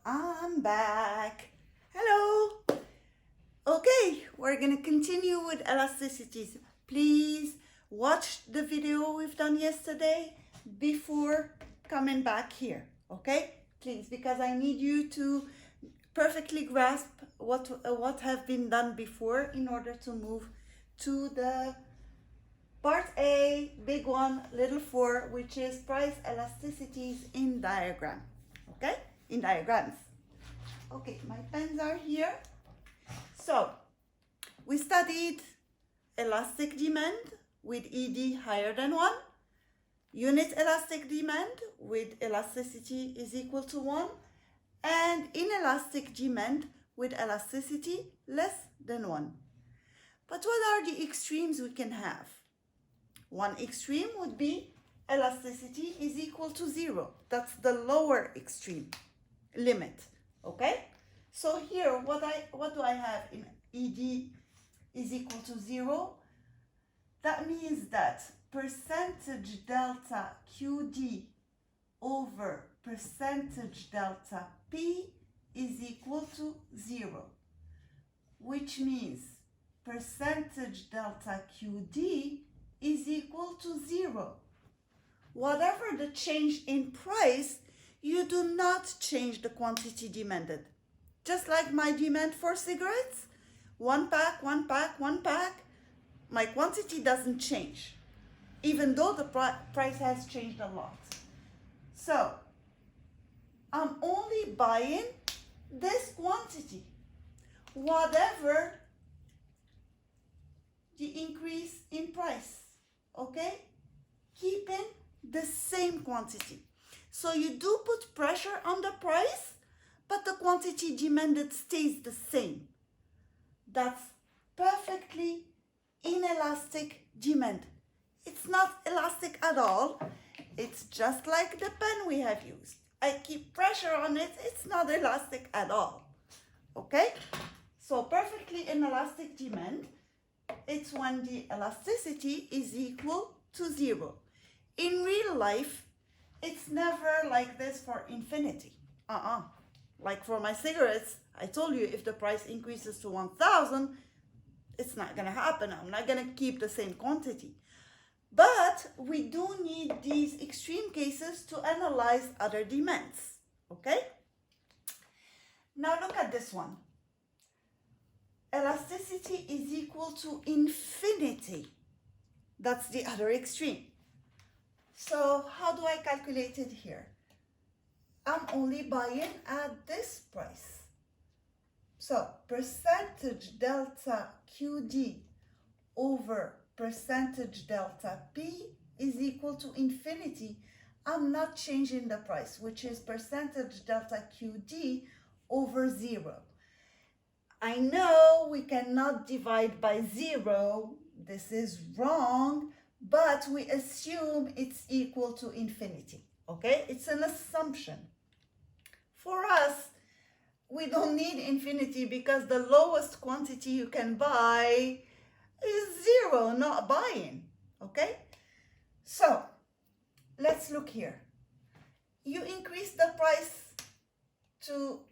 I'm back. Hello. Okay, we're gonna continue with elasticities. Please watch the video we've done yesterday before coming back here. Okay, please, because I need you to perfectly grasp what have been done before in order to move to the part A, big one, little 4, which is price elasticities in diagram. Okay, in diagrams. Okay, my pens are here. So, we studied elastic demand with ED higher than 1, unit elastic demand with elasticity is equal to 1, and inelastic demand with elasticity less than 1. But what are the extremes we can have? One extreme would be elasticity is equal to 0. That's the lower extreme limit. Okay? So here, what do I have in ED is equal to 0? That means that percentage delta QD over percentage delta P is equal to 0, which means percentage delta QD is equal to 0. Whatever the change in price, you do not change the quantity demanded. Just like my demand for cigarettes, one pack, my quantity doesn't change, even though the price has changed a lot. So, I'm only buying this quantity, whatever the increase in price, okay? Keeping the same quantity. So you do put pressure on the price, but the quantity demanded stays the same. That's perfectly inelastic demand. It's not elastic at all. It's just like the pen we have used. I keep pressure on it, it's not elastic at all. Okay? So perfectly inelastic demand, it's when the elasticity is equal to 0. In real life, it's never like this for infinity. Like for my cigarettes, I told you if the price increases to 1,000, it's not gonna happen. I'm not gonna keep the same quantity. But we do need these extreme cases to analyze other demands, okay? Now look at this one. Elasticity is equal to infinity. That's the other extreme. So how do I calculate it here? I'm only buying at this price. So percentage delta QD over percentage delta P is equal to infinity. I'm not changing the price, which is percentage delta QD over 0. I know we cannot divide by 0. This is wrong, but we assume it's equal to infinity. Okay? It's an assumption. For us, we don't need infinity because the lowest quantity you can buy is 0, not buying. Okay? So, let's look here. You increase the price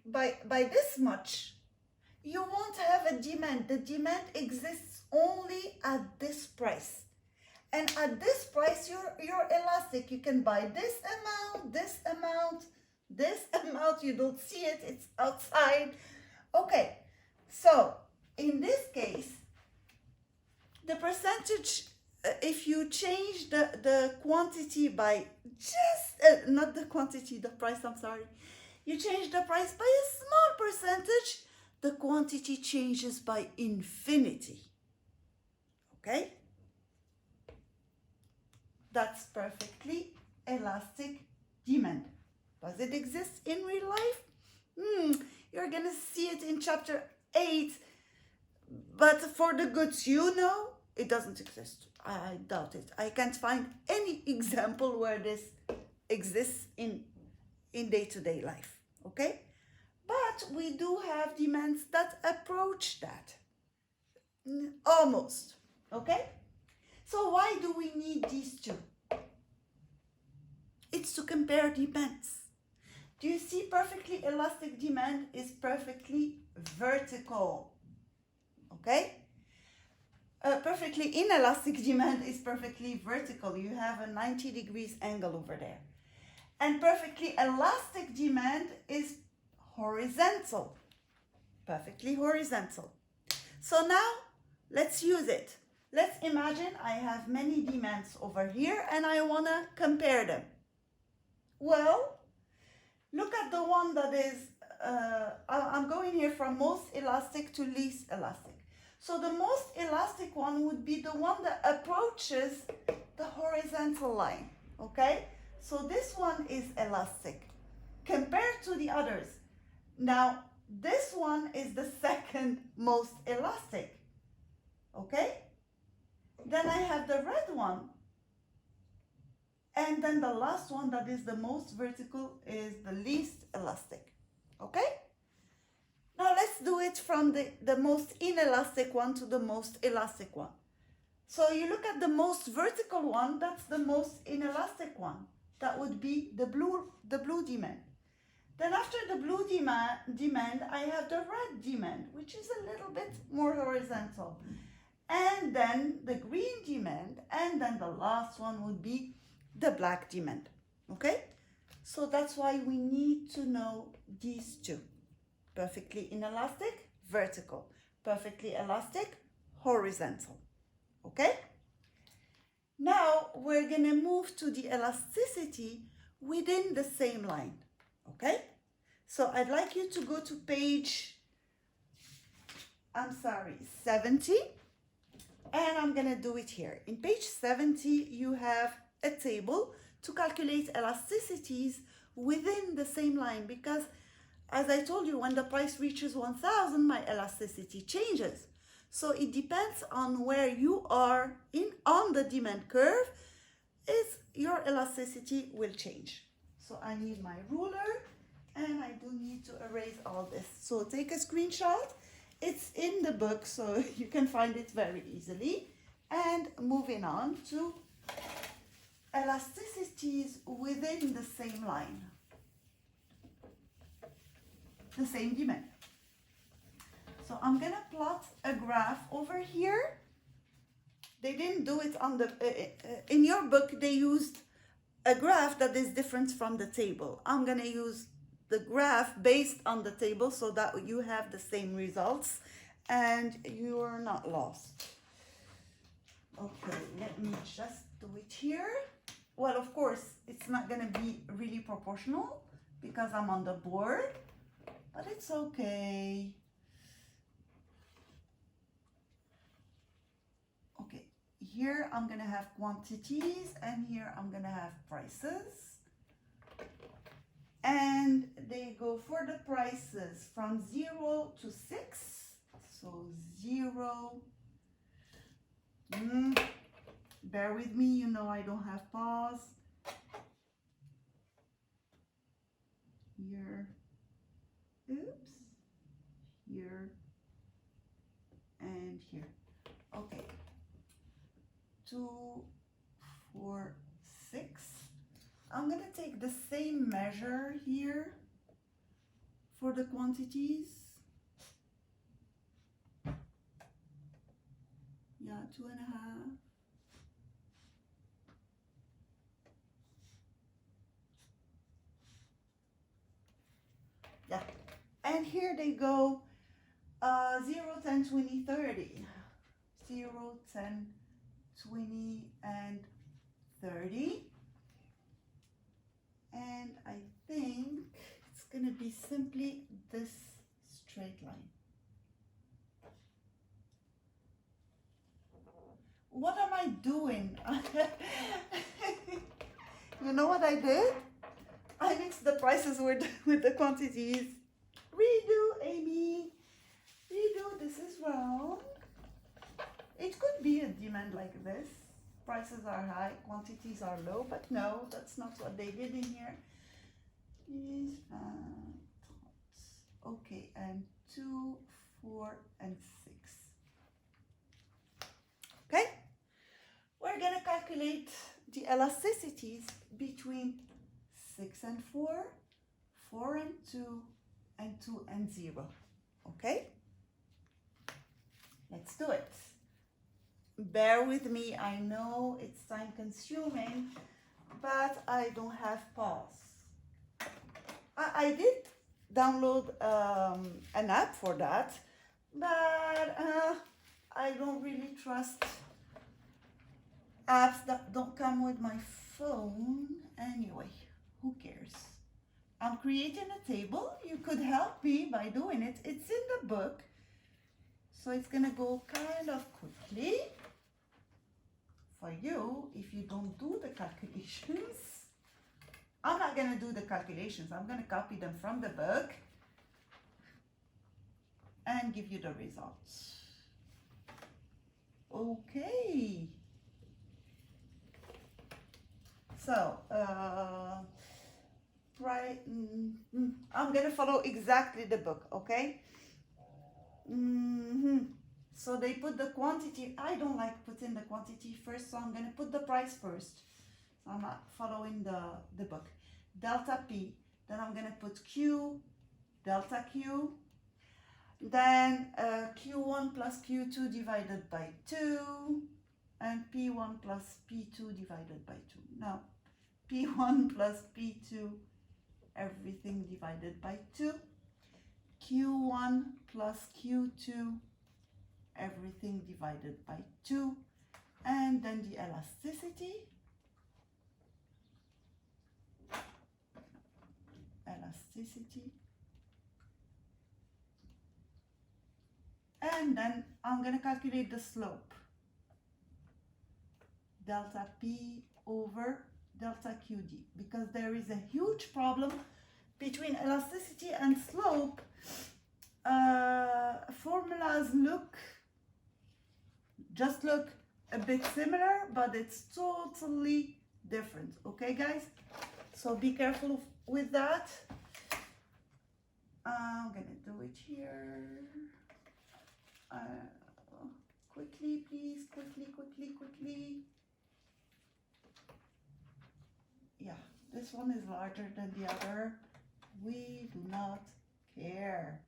by this much, you won't have a demand. The demand exists only at this price. And at this price, you're elastic. You can buy this amount, this amount, this amount. You don't see it, it's outside. Okay, so in this case, the percentage, if you change the quantity by just, not the quantity, the price, I'm sorry. You change the price by a small percentage, the quantity changes by infinity. Okay? That's perfectly elastic demand. Does it exist in real life? You're gonna see it in chapter 8. But for the goods you know, it doesn't exist. I doubt it. I can't find any example where this exists in day-to-day life. Okay? But we do have demands that approach that. Almost. Okay? So why do we need these two? It's to compare demands. Do you see perfectly elastic demand is perfectly vertical? Okay? Perfectly inelastic demand is perfectly vertical. You have a 90 degrees angle over there. And perfectly elastic demand is horizontal. Perfectly horizontal. So now let's use it. Let's imagine I have many demands over here and I want to compare them. Well, look at the one that is, I'm going here from most elastic to least elastic. So the most elastic one would be the one that approaches the horizontal line, okay? So this one is elastic compared to the others. Now, this one is the second most elastic, okay? Then I have the red one. And then the last one that is the most vertical is the least elastic, okay? Now let's do it from the most inelastic one to the most elastic one. So you look at the most vertical one, that's the most inelastic one. That would be the blue demand. Then after the blue demand, I have the red demand, which is a little bit more horizontal. And then the green demand, and then the last one would be the black demand, okay? So that's why we need to know these two. Perfectly inelastic, vertical. Perfectly elastic, horizontal, okay? Now we're gonna move to the elasticity within the same line, okay? So I'd like you to go to page, 70. And I'm gonna do it here. In page 70, you have a table to calculate elasticities within the same line because, as I told you, when the price reaches 1,000, my elasticity changes. So it depends on where you are on the demand curve, your elasticity will change. So I need my ruler and I do need to erase all this. So take a screenshot. It's in the book, so you can find it very easily. And moving on to elasticities within the same line, the same demand. So I'm gonna plot a graph over here. They didn't do it on the, in your book, they used a graph that is different from the table. I'm gonna use the graph based on the table so that you have the same results and you are not lost. Okay, let me just do it here. Well, of course, it's not gonna be really proportional because I'm on the board, but it's okay. Okay, here I'm gonna have quantities and here I'm gonna have prices. And they go for the prices from 0 to 6. So 0. Bear with me, you know I don't have pause. Here. Oops. Here. And here. Okay. 2, 4, 6. I'm going to take the same measure here for the quantities. Yeah, 2.5. Yeah, and here they go 0, 10, 20, 30. 0, 10, 20, and 30. And I think it's going to be simply this straight line. What am I doing? You know what I did? I mixed the prices with the quantities. Redo, Amy. Redo, this is wrong. It could be a demand like this. Prices are high, quantities are low, but no, that's not what they did in here. Okay, and 2, 4, and 6. Okay, we're gonna calculate the elasticities between 6 and 4, 4 and 2 and 2 and 0. Okay? Let's do it. Bear with me, I know it's time consuming, but I don't have pause. I did download an app for that, but I don't really trust apps that don't come with my phone. Anyway, who cares? I'm creating a table. You could help me by doing it. It's in the book, so it's gonna go kind of quickly for you if you don't do the calculations. I'm not gonna do the calculations. I'm gonna copy them from the book and give you the results. Okay. So, right, I'm gonna follow exactly the book, okay? So they put the quantity. I don't like putting the quantity first, so I'm gonna put the price first. So I'm not following the book. Delta P, then I'm gonna put Q, delta Q, then Q1 plus Q2 divided by 2, and P1 plus P2 divided by 2. Now, P1 plus P2, everything divided by 2. Q1 plus Q2, everything divided by 2. And then the elasticity. And then I'm going to calculate the slope. Delta P over delta QD, because there is a huge problem between elasticity and slope. Formulas look a bit similar, but it's totally different. Okay, guys? So be careful with that. I'm gonna do it here. Quickly, please, quickly. Yeah, this one is larger than the other. We do not care.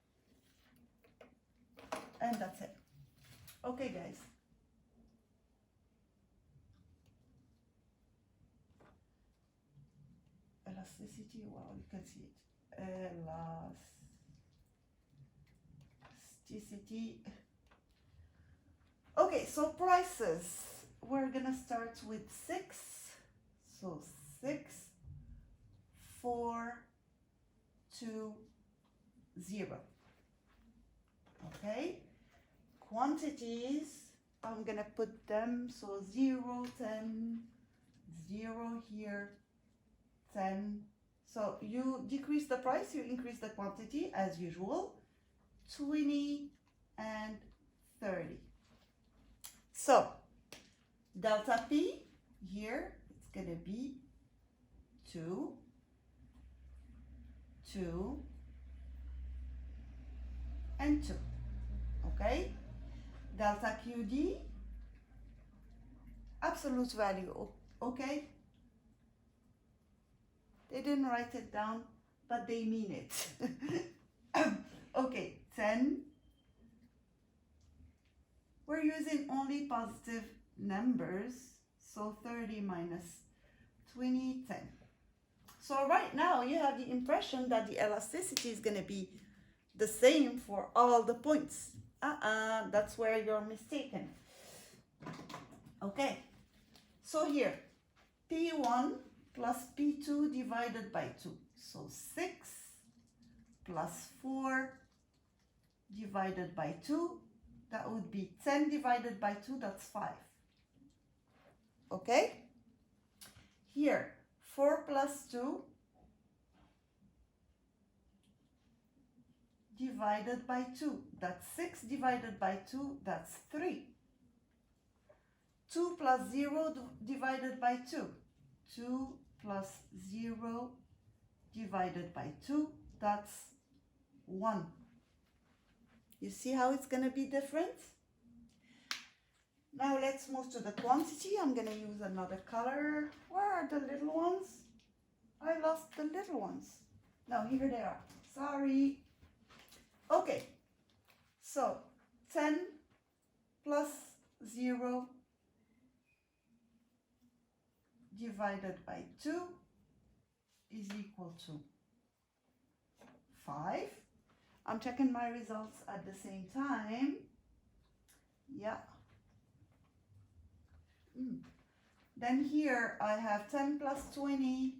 And that's it. Okay, guys. Elasticity, well, you can see it. Elasticity. Okay, so prices. We're gonna start with 6. So 6, 4, 2, 0. Okay. Quantities, I'm gonna put them, so 0, 10, 0 here, 10. So you decrease the price, you increase the quantity as usual, 20 and 30. So delta P here, it's gonna be 2, 2, and 2. Okay. Delta QD, absolute value, okay? They didn't write it down, but they mean it. Okay, 10. We're using only positive numbers, so 30 minus 20, 10. So right now you have the impression that the elasticity is going to be the same for all the points. That's where you're mistaken. Okay, so here, P1 plus P2 divided by 2. So 6 plus 4 divided by 2, that would be 10 divided by 2, that's 5. Okay? Here, 4 plus 2 divided by 2, that's 6 divided by 2, that's 3. 2 plus 0 divided by 2, 2 plus 0 divided by 2, that's 1. You see how it's going to be different? Now let's move to the quantity. I'm going to use another color. Where are the little ones? I lost the little ones. No, here they are. Sorry. Okay. So 10 plus 0 divided by 2 is equal to 5. I'm checking my results at the same time. Yeah. Then here I have 10 plus 20.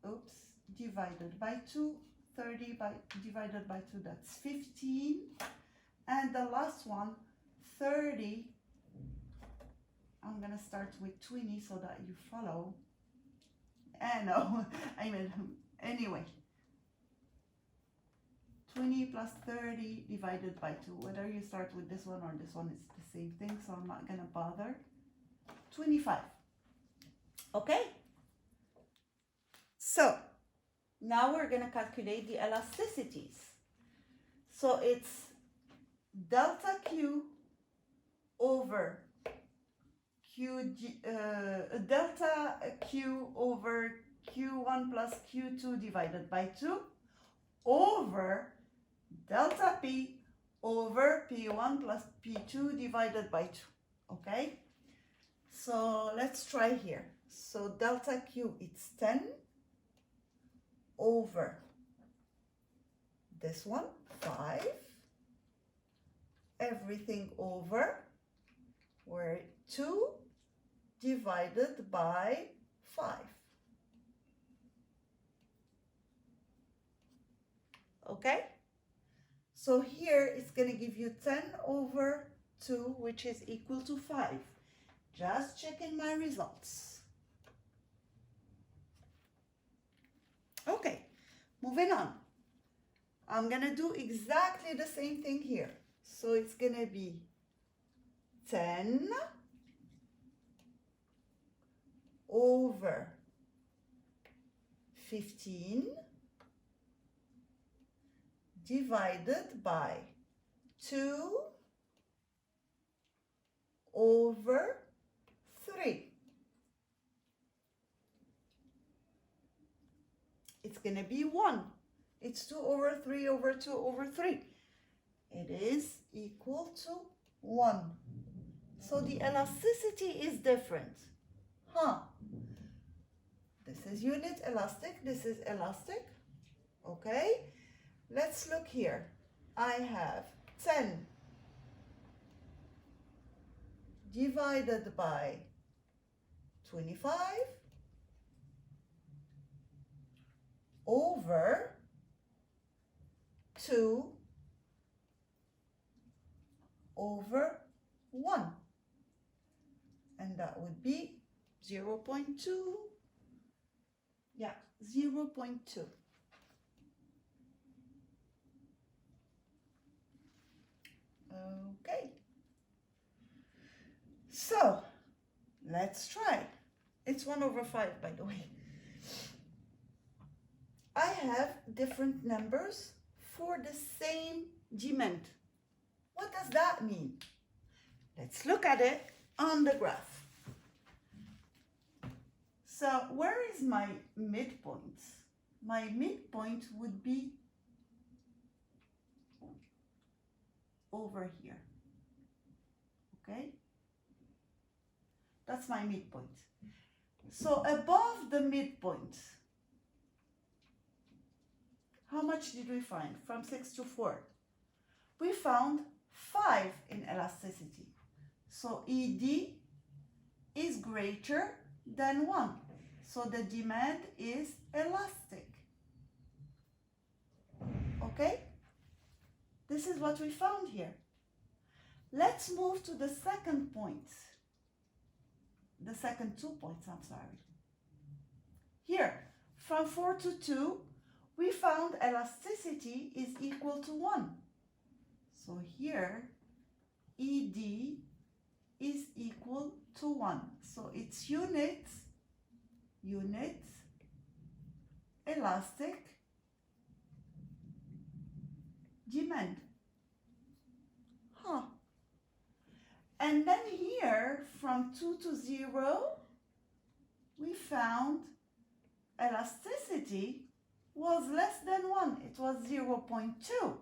Oops, divided by 2. 30 divided by 2, that's 15. And the last one, 30. I'm going to start with 20 so that you follow. No, I mean, anyway. 20 plus 30 divided by 2. Whether you start with this one or this one, it's the same thing, so I'm not going to bother. 25. Okay? So, now we're going to calculate the elasticities. So it's delta Q over delta Q over Q1 plus Q2 divided by 2 over delta P over P1 plus P2 divided by 2. Okay? So let's try here. So delta Q, it's 10 over this one, 5. Everything over, where 2 divided by 5. Okay? So here it's going to give you 10 over 2, which is equal to 5. Just checking my results. Okay, moving on. I'm going to do exactly the same thing here. So it's going to be 10 over 15 divided by 2 over 3. It's going to be 1. It's 2 over 3 over 2 over 3. It is equal to 1. So the elasticity is different. This is unit elastic, this is elastic. Okay, let's look here. I have 10 divided by 25 over 2 over 1. And that would be 0.2. Yeah, 0.2. Okay. So, let's try. It's 1 over 5, by the way. I have different numbers for the same demand. What does that mean? Let's look at it on the graph. So where is my midpoint? My midpoint would be over here. Okay? That's my midpoint. So above the midpoint, how much did we find? From 6 to 4. We found 5 in elasticity. So ED is greater than 1. So the demand is elastic. Okay? This is what we found here. Let's move to the second point. The second 2 points, I'm sorry. Here, from 4 to 2, we found elasticity is equal to 1. So here, ED is equal to 1. So it's units, elastic, demand. And then here, from 2 to 0, we found elasticity was less than 1. It was 0.2.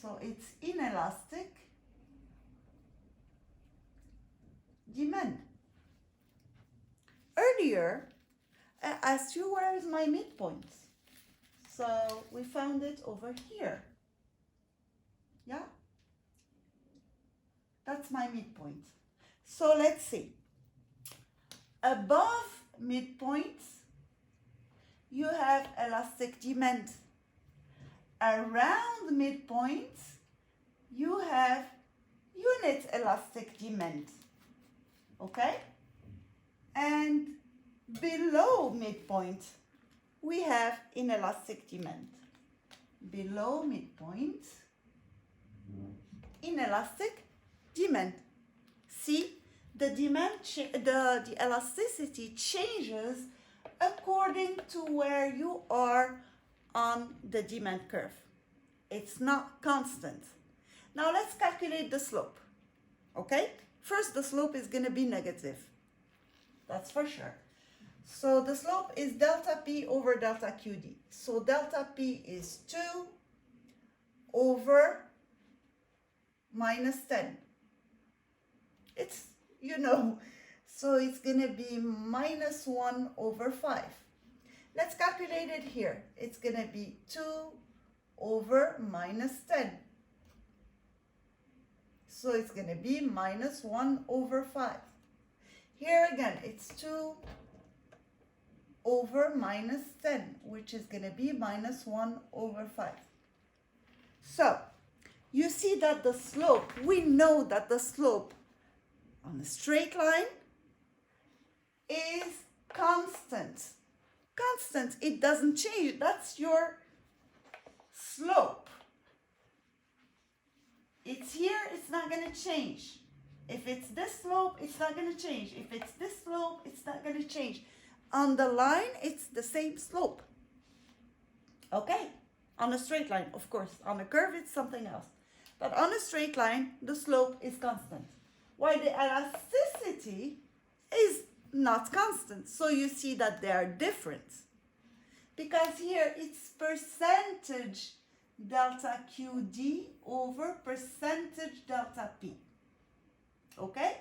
So it's inelastic demand. Earlier, I asked you where is my midpoint. So we found it over here. Yeah? That's my midpoint. So let's see. Above midpoint, you have elastic demand. Around midpoint, you have unit elastic demand. Okay? And below midpoint, we have inelastic demand. Below midpoint, inelastic demand. See, the demand, the elasticity changes according to where you are on the demand curve. It's not constant. Now let's calculate the slope. Okay? First, the slope is going to be negative. That's for sure. So the slope is delta P over delta QD. So delta P is 2 over minus 10. It's, you know, so it's going to be minus 1 over 5. Let's calculate it here. It's going to be 2 over minus 10. So it's going to be minus 1 over 5. Here again, it's 2 over minus 10, which is going to be minus 1 over 5. So you see that the slope, we know that the slope on a straight line is constant. Constant, it doesn't change. That's your slope. It's here, it's not going to change. If it's this slope, it's not going to change. If it's this slope, it's not going to change. On the line, it's the same slope. Okay? On a straight line, of course. On a curve, it's something else. But on a straight line, the slope is constant. While the elasticity is not constant. So you see that they are different. Because here, it's percentage delta QD over percentage delta P. Okay?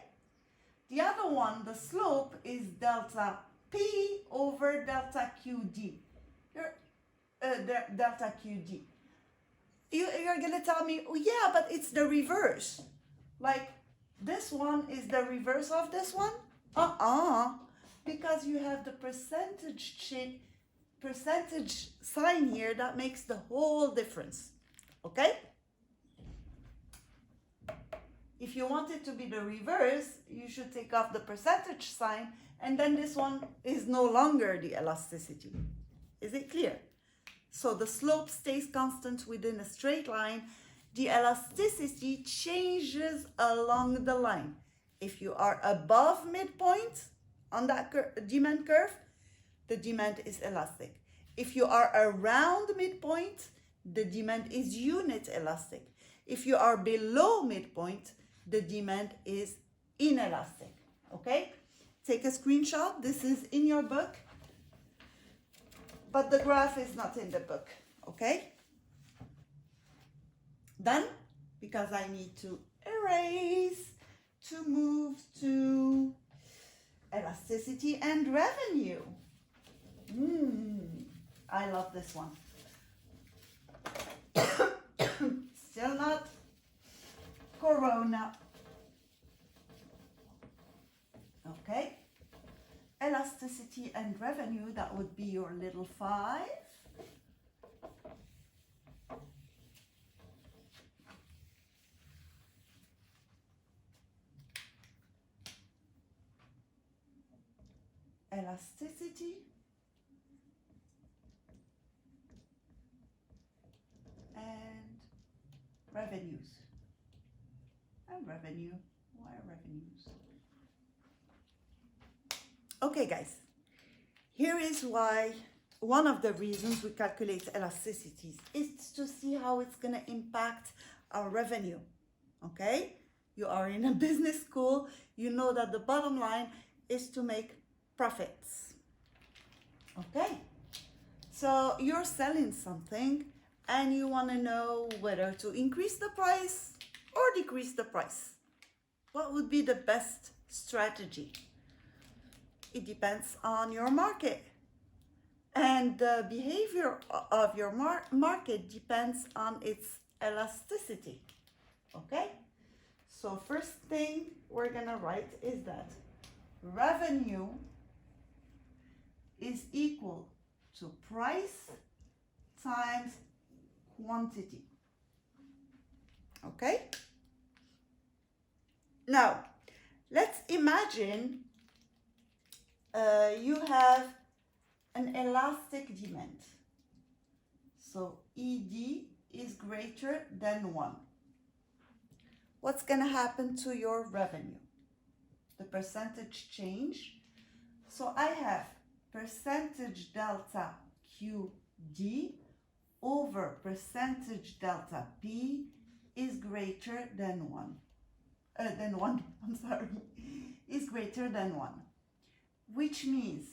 The other one, the slope, is delta P over delta QD. Delta QD. You're going to tell me, oh yeah, but it's the reverse. Like, this one is the reverse of this one? Because you have the percentage sign here that makes the whole difference. Okay? If you want it to be the reverse, you should take off the percentage sign, and then this one is no longer the elasticity. Is it clear? So the slope stays constant within a straight line. The elasticity changes along the line. If you are above midpoint on that demand curve, the demand is elastic. If you are around midpoint, the demand is unit elastic. If you are below midpoint, the demand is inelastic. Okay? Take a screenshot. This is in your book, but the graph is not in the book. Okay? Done? Because I need to erase to move to elasticity and revenue. I love this one. Still not Corona. Okay. Elasticity and revenue, that would be your little 5. Elasticity and revenues. And revenue. Why revenues? Okay, guys. Here is why one of the reasons we calculate elasticities is to see how it's going to impact our revenue. Okay? You are in a business school. You know that the bottom line is to make profits. Okay, so you're selling something and you want to know whether to increase the price or decrease the price. What would be the best strategy? It depends on your market. And the behavior of your market depends on its elasticity. Okay? So first thing we're gonna write is that revenue is equal to price times quantity. Okay? Now, let's imagine you have an elastic demand. So ED is greater than 1. What's going to happen to your revenue? The percentage change. So I have percentage delta QD over percentage delta P is greater than 1. Is greater than 1. Which means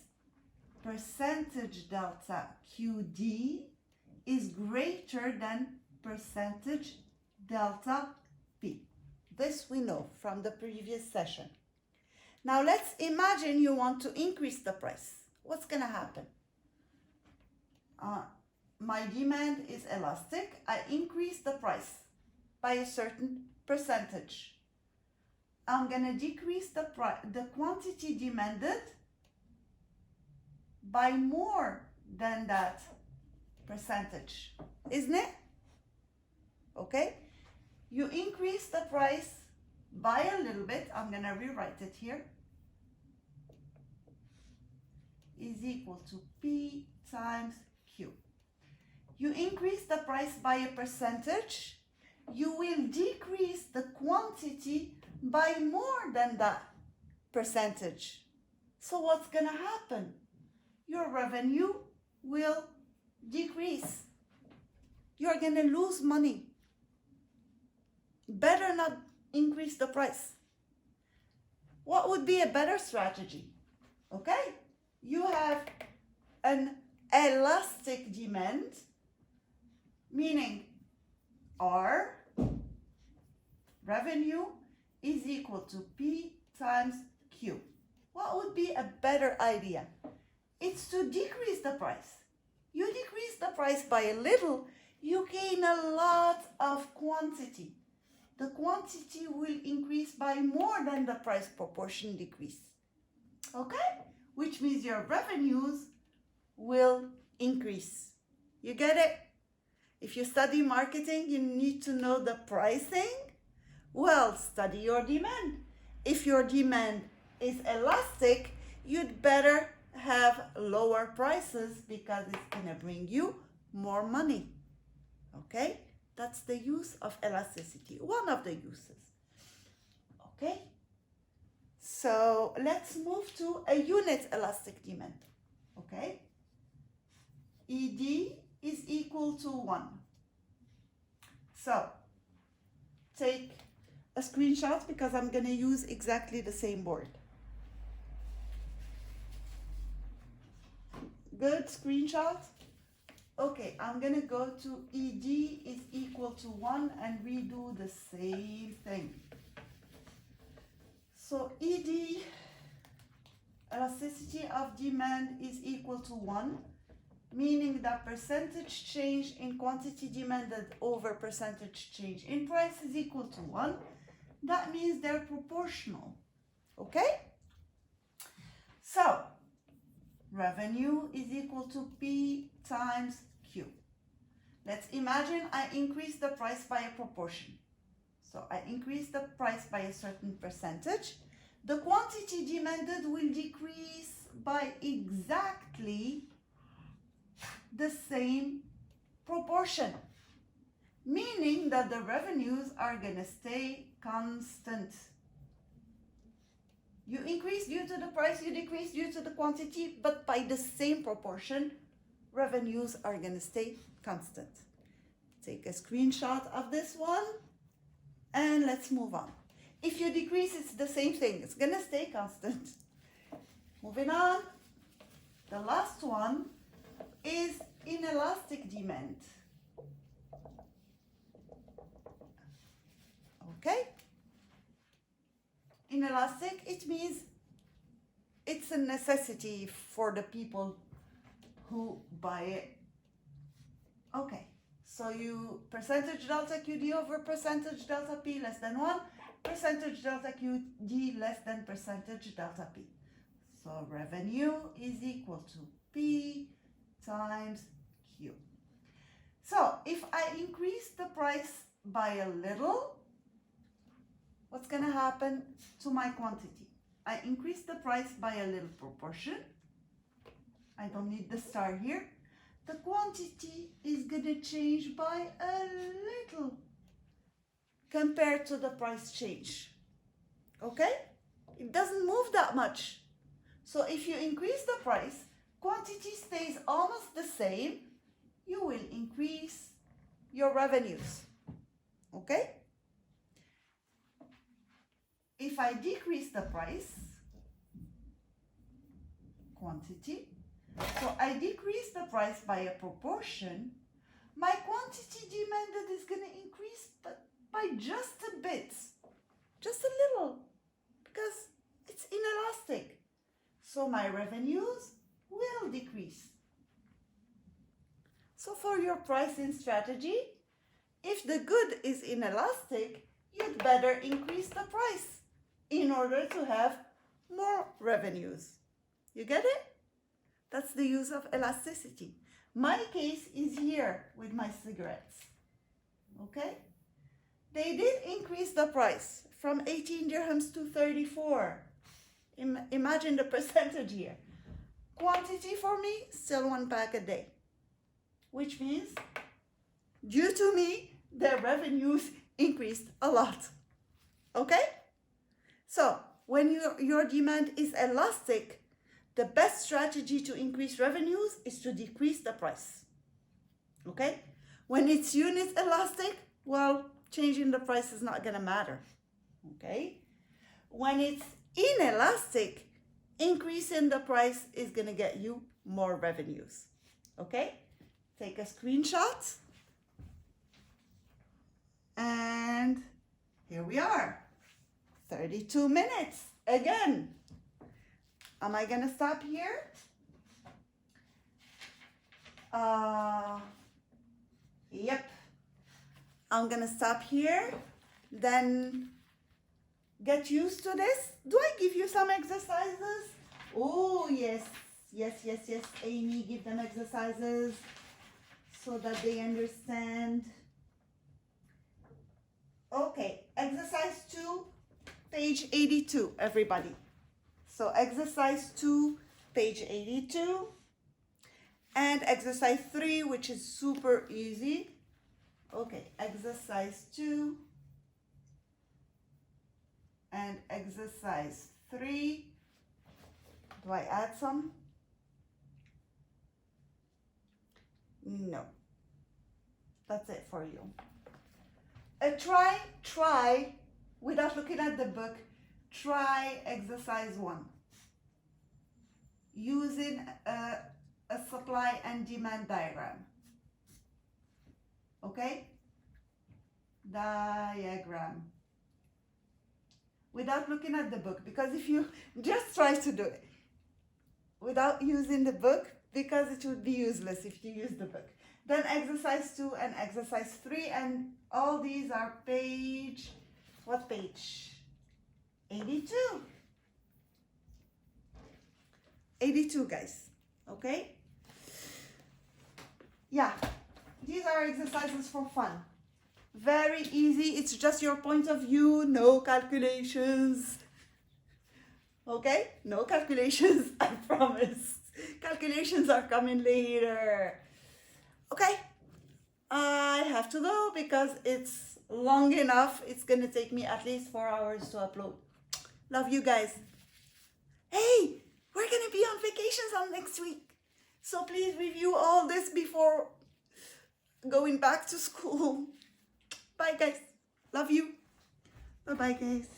percentage delta QD is greater than percentage delta P. This we know from the previous session. Now let's imagine you want to increase the price. What's going to happen? My demand is elastic. I increase the price by a certain percentage. I'm going to decrease the quantity demanded by more than that percentage, isn't it? Okay, you increase the price by a little bit. I'm going to rewrite it here. Is equal to P times Q. You increase the price by a percentage, you will decrease the quantity by more than that percentage. So what's going to happen? Your revenue will decrease. You're going to lose money. Better not increase the price. What would be a better strategy? Okay, you have an elastic demand, meaning R revenue is equal to P times Q. What would be a better idea? It's to decrease the price. You decrease the price by a little, you gain a lot of quantity. The quantity will increase by more than the price proportion decrease. Okay? Which means your revenues will increase. You get it? If you study marketing, you need to know the pricing. Well, study your demand. If your demand is elastic, you'd better have lower prices because it's going to bring you more money. Okay? That's the use of elasticity, one of the uses. Okay? So let's move to a unit elastic demand. Okay? ED is equal to 1. So take a screenshot because I'm going to use exactly the same board. Good, screenshot. Okay, I'm going to go to ED is equal to 1 and redo the same thing. So ED, elasticity of demand, is equal to 1, meaning that percentage change in quantity demanded over percentage change in price is equal to 1. That means they're proportional. Okay? So, revenue is equal to P times Q. Let's imagine I increase the price by a proportion. So I increase the price by a certain percentage. The quantity demanded will decrease by exactly the same proportion, meaning that the revenues are going to stay constant. You increase due to the price, you decrease due to the quantity, but by the same proportion, revenues are going to stay constant. Take a screenshot of this one and let's move on. If you decrease, it's the same thing. It's going to stay constant. Moving on. The last one is inelastic demand. Okay? Inelastic, it means it's a necessity for the people who buy it. Okay, so you percentage delta QD over percentage delta P less than 1, percentage delta QD less than percentage delta P. So revenue is equal to P times Q. So if I increase the price by a little, what's going to happen to my quantity? I increase the price by a little proportion. I don't need the star here. The quantity is going to change by a little compared to the price change. Okay? It doesn't move that much. So if you increase the price, quantity stays almost the same, you will increase your revenues. Okay? If I decrease the price, quantity, so I decrease the price by a proportion, my quantity demanded is going to increase by just a bit, just a little, because it's inelastic. So my revenues will decrease. So for your pricing strategy, if the good is inelastic, you'd better increase the price in order to have more revenues. You get it? That's the use of elasticity. My case is here with my cigarettes. Okay? They did increase the price from 18 dirhams to 34. Imagine the percentage here. Quantity for me, still 1 pack a day. Which means, due to me, their revenues increased a lot. Okay? So, when your demand is elastic, the best strategy to increase revenues is to decrease the price. Okay? When it's unit elastic, well, changing the price is not going to matter. Okay? When it's inelastic, increasing the price is going to get you more revenues. Okay? Take a screenshot. And here we are. 32 minutes again. Am I going to stop here? Yep. I'm going to stop here. Then get used to this. Do I give you some exercises? Oh, yes. Yes. Amy, give them exercises so that they understand. Okay, exercise 2, page 82, everybody. So exercise 2, page 82, and exercise 3, which is super easy. Okay, exercise 2 and exercise 3. Do I add some? No. That's it for you. Try, without looking at the book, try exercise 1. Using a supply and demand diagram. Okay? Diagram. Without looking at the book, because if you just try to do it without using the book, because it would be useless if you use the book. Then exercise 2 and exercise 3, and all these are page, what page? 82. 82, guys. Okay? Yeah, these are exercises for fun. Very easy. It's just your point of view. No calculations. Okay? No calculations, I promise. Calculations are coming later. Okay? I have to go because it's long enough. It's going to take me at least 4 hours to upload. Love you guys. Hey, we're going to be on vacations on next week. So please review all this before going back to school. Bye, guys. Love you. Bye-bye, guys.